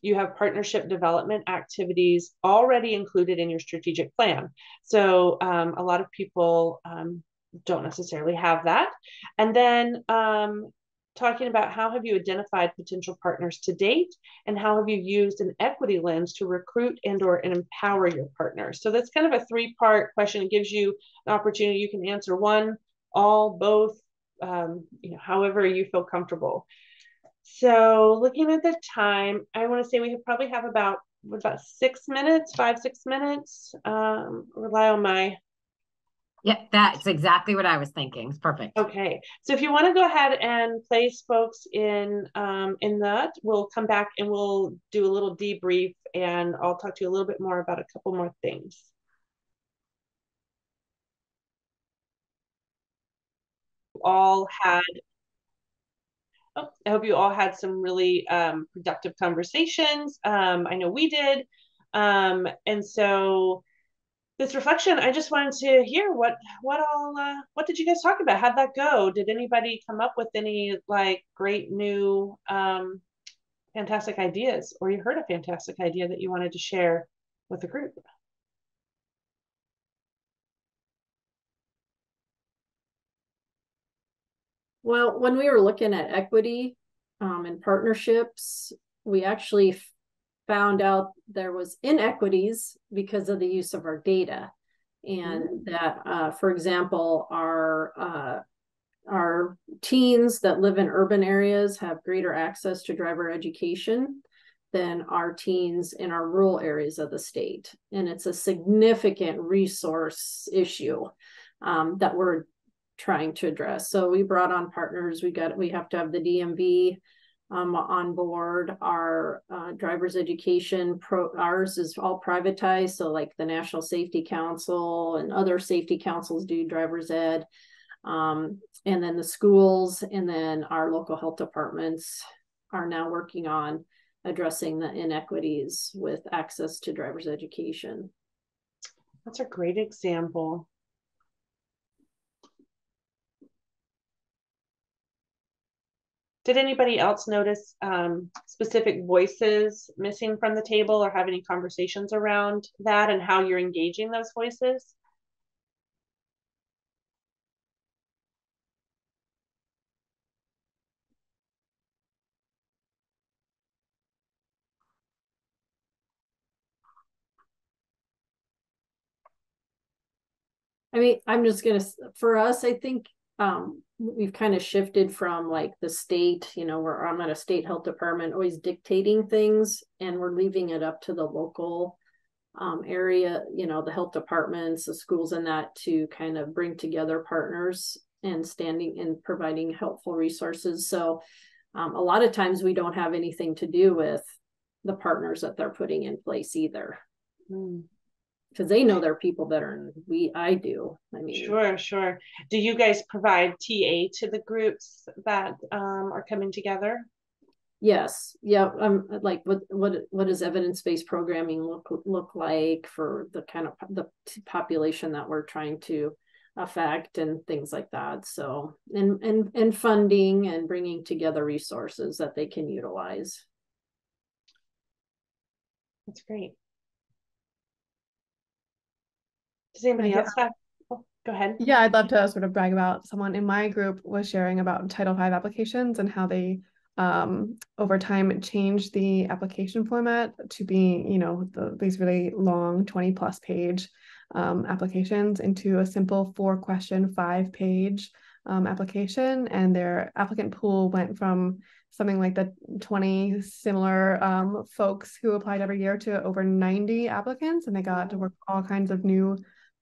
you have partnership development activities already included in your strategic plan. So a lot of people don't necessarily have that. And then talking about how have you identified potential partners to date, and how have you used an equity lens to recruit and empower your partners. So that's kind of a 3-part question. It gives you an opportunity. You can answer one, all, both, however you feel comfortable. So looking at the time, I want to say we probably have about 6 minutes, 5-6 minutes. Rely on my Yeah, that's exactly what I was thinking. It's perfect. Okay, so if you want to go ahead and place folks in that, we'll come back and we'll do a little debrief, and I'll talk to you a little bit more about a couple more things. All had I hope you all had some really productive conversations. I know we did. And so this reflection, I just wanted to hear what did you guys talk about? How'd that go? Did anybody come up with any like great new fantastic ideas, or you heard a fantastic idea that you wanted to share with the group? Well, when we were looking at equity and partnerships, we actually found out there was inequities because of the use of our data. And that, for example, our teens that live in urban areas have greater access to driver education than our teens in our rural areas of the state. And it's a significant resource issue that we're trying to address. So we brought on partners. We have to have the DMV on board. Our driver's education ours is all privatized. So like the National Safety Council and other safety councils do driver's ed. And then the schools and then our local health departments are now working on addressing the inequities with access to driver's education. That's a great example. Did anybody else notice specific voices missing from the table, or have any conversations around that and how you're engaging those voices? I mean, I'm just going to, for us, I think we've kind of shifted from like the state, where I'm at a state health department always dictating things, and we're leaving it up to the local area, the health departments, the schools, and that to kind of bring together partners and standing and providing helpful resources. So a lot of times we don't have anything to do with the partners that they're putting in place either. Because they know their people better than I do. I mean, sure. Do you guys provide TA to the groups that are coming together? Yes. Yeah. Like what does evidence-based programming look like for the kind of the population that we're trying to affect and things like that. So and funding and bringing together resources that they can utilize. That's great. Does anybody else have? Oh, go ahead. Yeah, I'd love to sort of brag about someone in my group was sharing about Title V applications and how they over time changed the application format to be, these really long 20+ page applications into a simple 4-question, 5-page application. And their applicant pool went from something like the 20 similar folks who applied every year to over 90 applicants, and they got to work with all kinds of new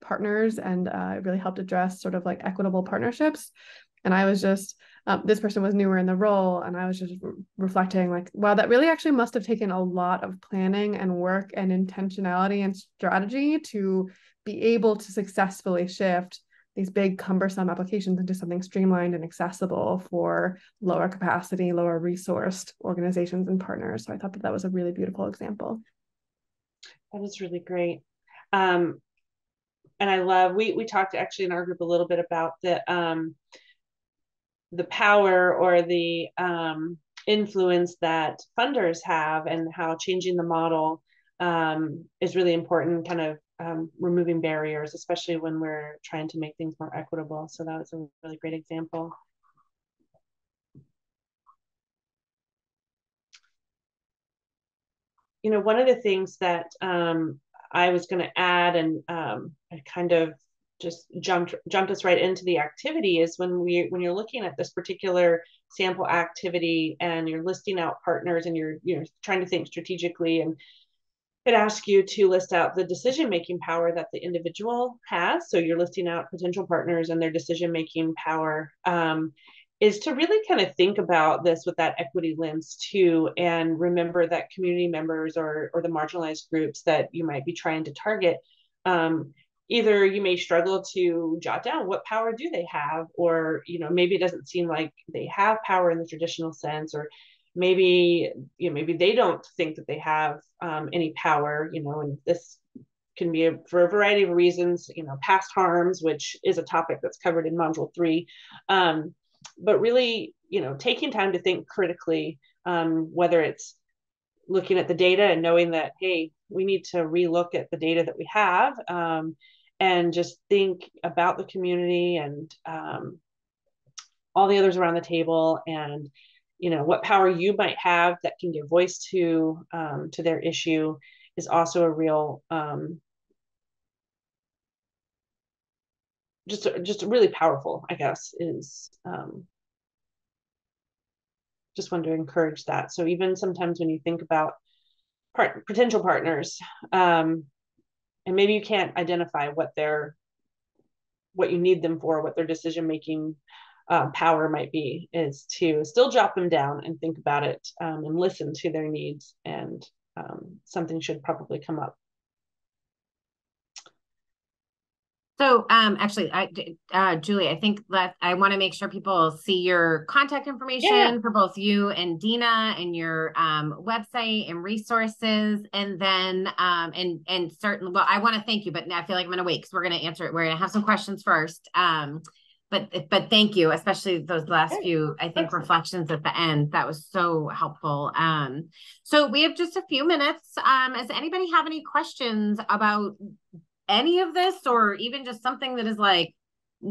partners, and it really helped address sort of like equitable partnerships. And I was just, this person was newer in the role, and I was just reflecting like, wow, that really actually must have taken a lot of planning and work and intentionality and strategy to be able to successfully shift these big cumbersome applications into something streamlined and accessible for lower capacity, lower resourced organizations and partners. So I thought that was a really beautiful example. That is really great. And I love, we talked actually in our group a little bit about the power or the influence that funders have, and how changing the model is really important, kind of removing barriers, especially when we're trying to make things more equitable. So that was a really great example. One of the things that I was going to add, and I kind of just jumped us right into the activity, is when you're looking at this particular sample activity and you're listing out partners and you're trying to think strategically, and it asks you to list out the decision-making power that the individual has. So you're listing out potential partners and their decision-making power, is to really kind of think about this with that equity lens too, and remember that community members or the marginalized groups that you might be trying to target, either you may struggle to jot down what power do they have, or, you know, maybe it doesn't seem like they have power in the traditional sense, or maybe, you know, maybe they don't think that they have any power, you know, and this can be for a variety of reasons, you know, past harms, which is a topic that's covered in module 3. But really, you know, taking time to think critically, whether it's looking at the data and knowing that, hey, we need to relook at the data that we have, and just think about the community and all the others around the table, and, you know, what power you might have that can give voice to their issue is also a real, just really powerful, I guess, is just wanted to encourage that. So even sometimes when you think about potential partners, and maybe you can't identify what you need them for, what their decision-making power might be, is to still jot them down and think about it, and listen to their needs, and something should probably come up. So actually, Julie, I think that I want to make sure people see your contact information for both you and Dina, and your website and resources, and then and certainly, well, I want to thank you, but I feel like I'm going to wait because we're going to answer it. We're going to have some questions first. But thank you, especially those last few, I think, reflections at the end. That was so helpful. So we have just a few minutes. Does anybody have any questions about any of this, or even just something that is like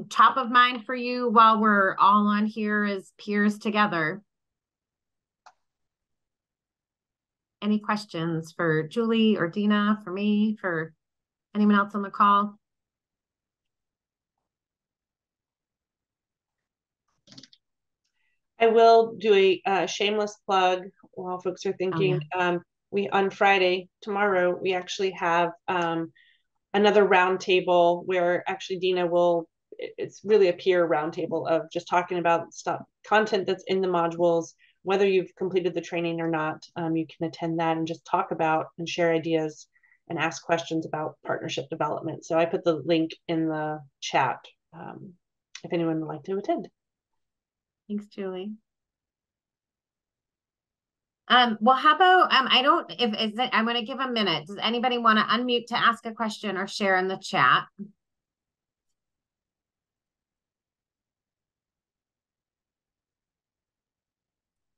top of mind for you while we're all on here as peers together? Any questions for Julie or Dina, for me, for anyone else on the call? I will do a shameless plug while folks are thinking. We, on Friday, tomorrow, we actually have another roundtable where actually Dina will, it's really a peer roundtable of just talking about content that's in the modules, whether you've completed the training or not. You can attend that and just talk about and share ideas and ask questions about partnership development. So I put the link in the chat if anyone would like to attend. Thanks, Julie. Well, how about, I'm going to give a minute. Does anybody want to unmute to ask a question or share in the chat?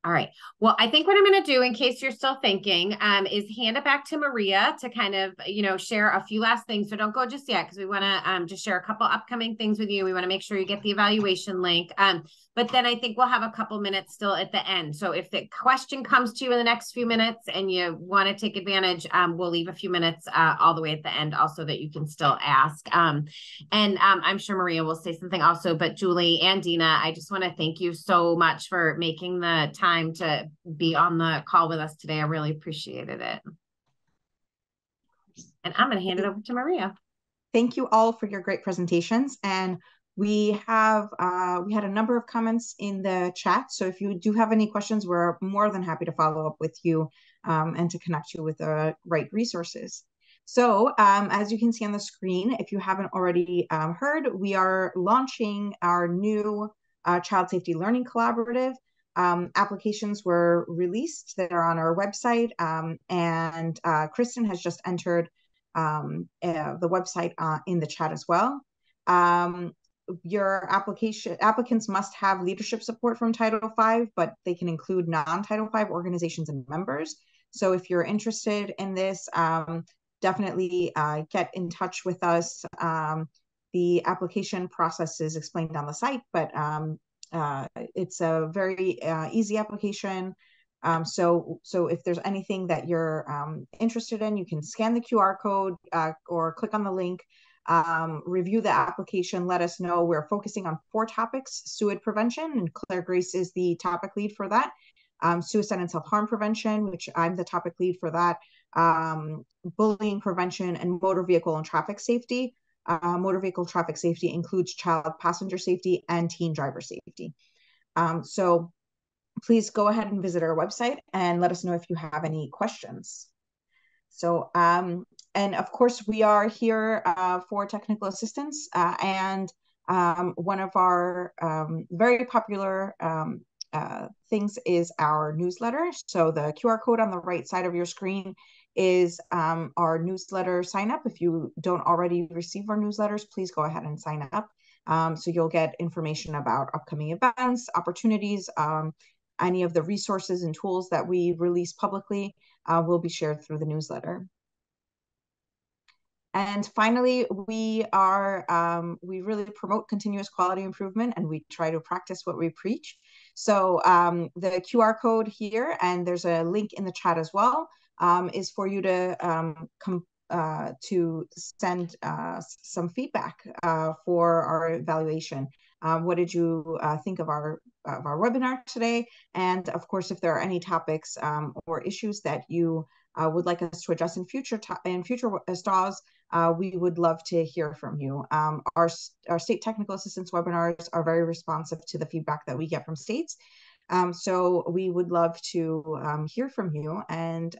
All right. Well, I think what I'm going to do, in case you're still thinking, is hand it back to Maria to kind of, share a few last things. So don't go just yet, because we want to just share a couple upcoming things with you. We want to make sure you get the evaluation link. But then I think we'll have a couple minutes still at the end. So if the question comes to you in the next few minutes and you want to take advantage, we'll leave a few minutes all the way at the end also that you can still ask. And I'm sure Maria will say something also, but Julie and Dina, I just want to thank you so much for making the time to be on the call with us today. I really appreciated it. And I'm going to hand it over to Maria. Thank you all for your great presentations. And we had a number of comments in the chat. So if you do have any questions, we're more than happy to follow up with you and to connect you with the right resources. So as you can see on the screen, if you haven't already heard, we are launching our new Child Safety Learning Collaborative. Applications were released that are on our website, and Kristen has just entered the website in the chat as well. Your applicants must have leadership support from Title V, but they can include non-Title V organizations and members. So if you're interested in this, definitely get in touch with us. The application process is explained on the site, but it's a very easy application. So if there's anything that you're interested in, you can scan the QR code or click on the link, review the application, let us know. We're focusing on 4 topics: suicide prevention, and Claire Grace is the topic lead for that. suicide and self-harm prevention, which I'm the topic lead for that, bullying prevention, and motor vehicle and traffic safety. Motor vehicle traffic safety includes child passenger safety and teen driver safety. So please go ahead and visit our website and let us know if you have any questions. So, and of course, we are here for technical assistance, and one of our very popular things is our newsletter. So the QR code on the right side of your screen is our newsletter sign up. If you don't already receive our newsletters, please go ahead and sign up. So you'll get information about upcoming events, opportunities, any of the resources and tools that we release publicly will be shared through the newsletter. And finally, we really promote continuous quality improvement, and we try to practice what we preach. So the QR code here, and there's a link in the chat as well, is for you to send some feedback for our evaluation. What did you think of our webinar today? And of course, if there are any topics or issues that you would like us to address in future STAWs, we would love to hear from you. Our state technical assistance webinars are very responsive to the feedback that we get from states. So we would love to hear from you and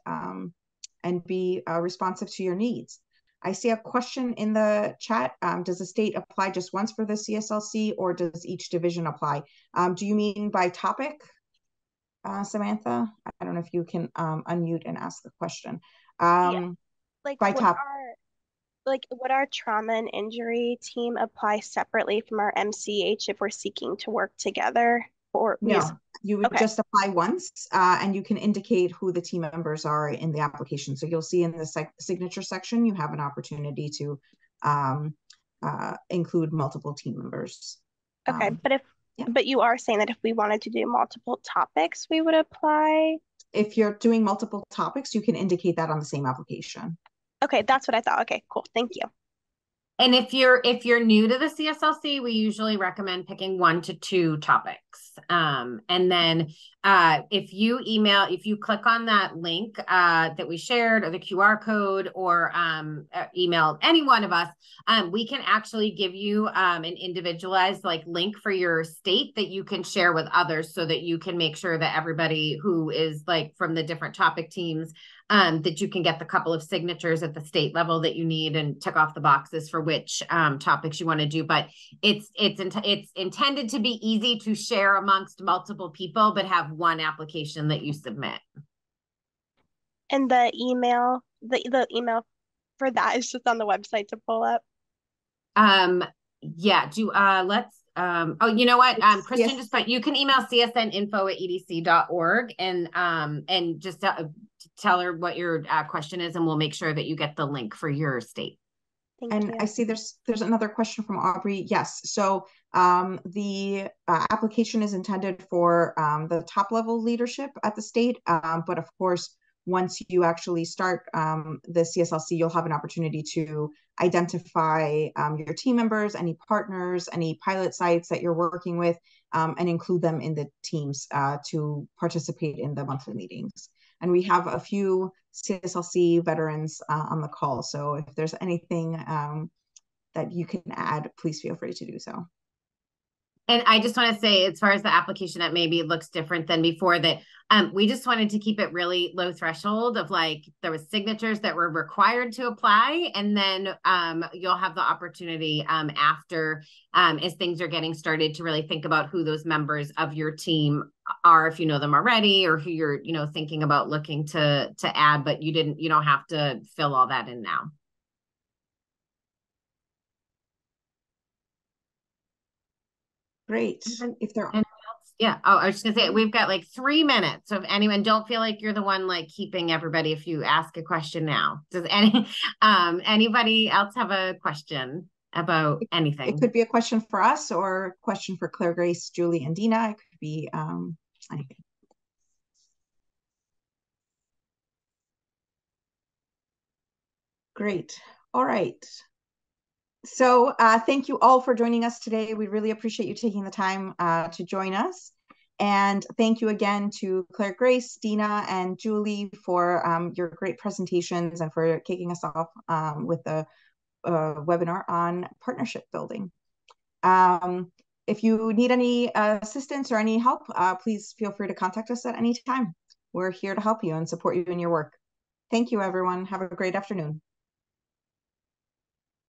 be responsive to your needs. I see a question in the chat. Does the state apply just once for the CSLC, or does each division apply? Do you mean by topic, Samantha? I don't know if you can unmute and ask the question. Yeah. Like by topic. Would our trauma and injury team apply separately from our MCH if we're seeking to work together? Or no, you would just apply once, and you can indicate who the team members are in the application. So you'll see in the signature section, you have an opportunity to include multiple team members. Okay, but you are saying that if we wanted to do multiple topics, we would apply? If you're doing multiple topics, you can indicate that on the same application. Okay, that's what I thought. Okay, cool. Thank you. And if you're new to the CSLC, we usually recommend picking 1 to 2 topics. And then if you click on that link that we shared, or the QR code, or email any one of us, we can actually give you an individualized link for your state that you can share with others, so that you can make sure that everybody who is from the different topic teams, that you can get the couple of signatures at the state level that you need and tick off the boxes for which topics you want to do. But it's intended to be easy to share amongst multiple people, but have one application that you submit. And the email for that is just on the website to pull up. Yeah. Oh, you know what? Kristen just put, you can email csninfo@edc.org and just tell her what your question is, and we'll make sure that you get the link for your state. Thank you. I see there's another question from Aubrey. Yes. So the application is intended for the top level leadership at the state. But of course, once you actually start the CSLC, you'll have an opportunity to identify your team members, any partners, any pilot sites that you're working with, and include them in the teams to participate in the monthly meetings. And we have a few CSLC veterans on the call. So if there's anything that you can add, please feel free to do so. And I just want to say, as far as the application, that maybe it looks different than before, that we just wanted to keep it really low threshold of there was signatures that were required to apply. And then you'll have the opportunity after, as things are getting started, to really think about who those members of your team are, if you know them already, or who you're, thinking about looking to add, but you don't have to fill all that in now. Great. If there are yeah. Oh, I was just gonna say, we've got 3 minutes. So if anyone, don't feel like you're the one keeping everybody if you ask a question now. Does anybody else have a question about anything? It could be a question for us, or a question for Claire, Grace, Julie, and Dina. It could be anything. Great. All right. So thank you all for joining us today. We really appreciate you taking the time to join us. And thank you again to Claire Grace, Dina, and Julie for your great presentations and for kicking us off with the webinar on partnership building. If you need any assistance or any help, please feel free to contact us at any time. We're here to help you and support you in your work. Thank you, everyone. Have a great afternoon.